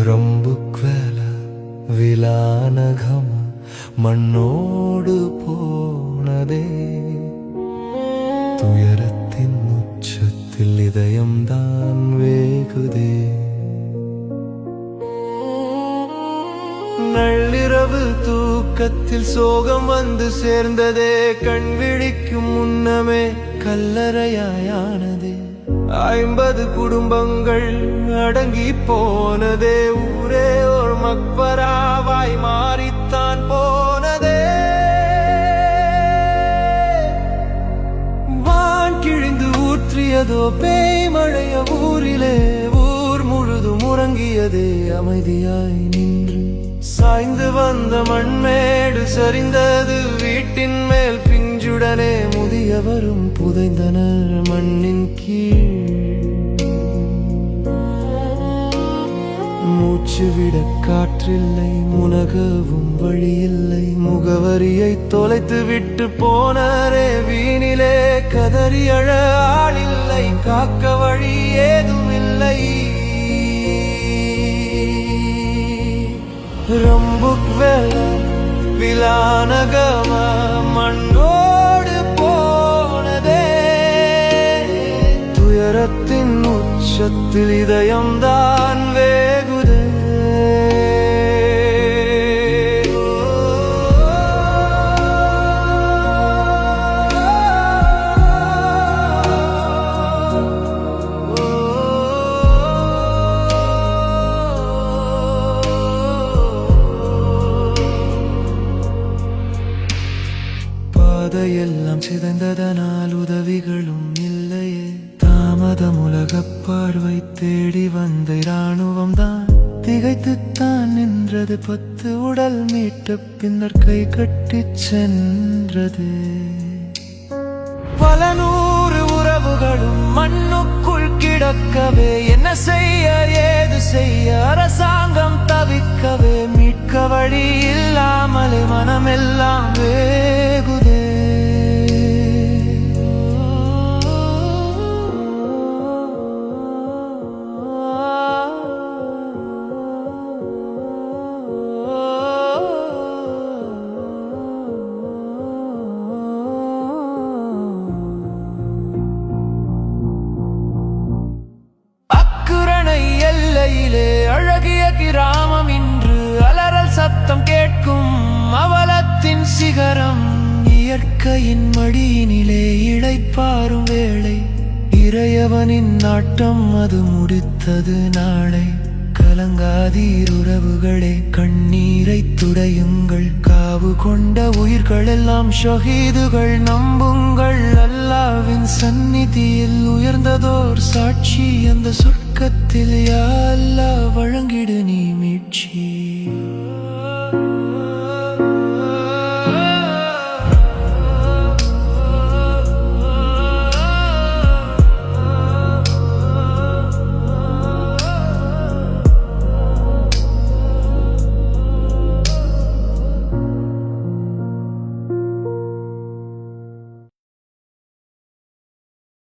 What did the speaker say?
ரம்புக்வேல விலானகம் மண்ணோடு போனதே துயரத்தின் உச்சத்தில் இதயம்தான் வேகுதே. நள்ளிரவு தூக்கத்தில் சோகம் வந்து சேர்ந்ததே, கண் விழிக்கும் முன்னமே கல்லறையாயானதே. 50 குடும்பங்கள் அடங்கி போனதே, ஊரே ஒரு மக்பராவாய் மாறித்தான் போனதே. வான் கிழிந்து ஊற்றியதோ பேய்மழைய ஊரிலே, ஊர் முழுதும் உறங்கியதே அமைதியாய் நின்று. சாய்ந்து வந்த மண்மேடு சரிந்தது வீட்டின் மேல், பிஞ்சுடனே முதியவரும் புதைந்தனர் மண்ணின் கீழ். மூச்சு விட காற்றில்லை, முனகவும் வழியில்லை, முகவரியை தொலைத்து விட்டு போனரே வீணிலே. கதறி அழ ஆளில்லை, காக்க வழி ஏதுமில்லை. ரம்புக்வேல விலானகம மண்ணோடு போனதே, துயரத்தின் உச்சத்தில் இதயம்தான் வேகுதே. பாதையெல்லாம் சிதைந்ததனால் உதவிகளும் இல்லையே. தாமதம் உலகப் பார்வை தேடி வந்த இராணுவம் தான் திகைத்துத்தான் நின்றது. 10 உடல் மீட்ட பின்னர் கை கட்டிச் சென்றது. பல 100 உறவுகளும் மண்ணுக்குள் கிடக்கவே, என்ன செய்ய ஏது செய்ய அரசாங்கம் தவிக்கவே. மீட்க வழி இல்லாமலே மனமெல்லாம் வேகுதே. அழகிய கிராமம் இன்று அலறல் சத்தம் கேட்கும் அவலத்தின் சிகரம். இயற்கையின் மடியினிலே இளைப்பாறும் வேளை, இறையவனின் நாட்டம் அது முடித்தது நாளை. கலங்காதீர் உறவுகளே, கண்ணீரை துடையுங்கள். காவு கொண்ட உயிர்கள் எல்லாம் ஷஹீதுகள். நம்புங்கள், அல்லாஹ்வின் சந்நிதியில் உயர்ந்ததோர் சாட்சி. அந்த சொர்க்கத்தில் யா அல்லாஹ் வழங்கிடு நீ மீட்சி.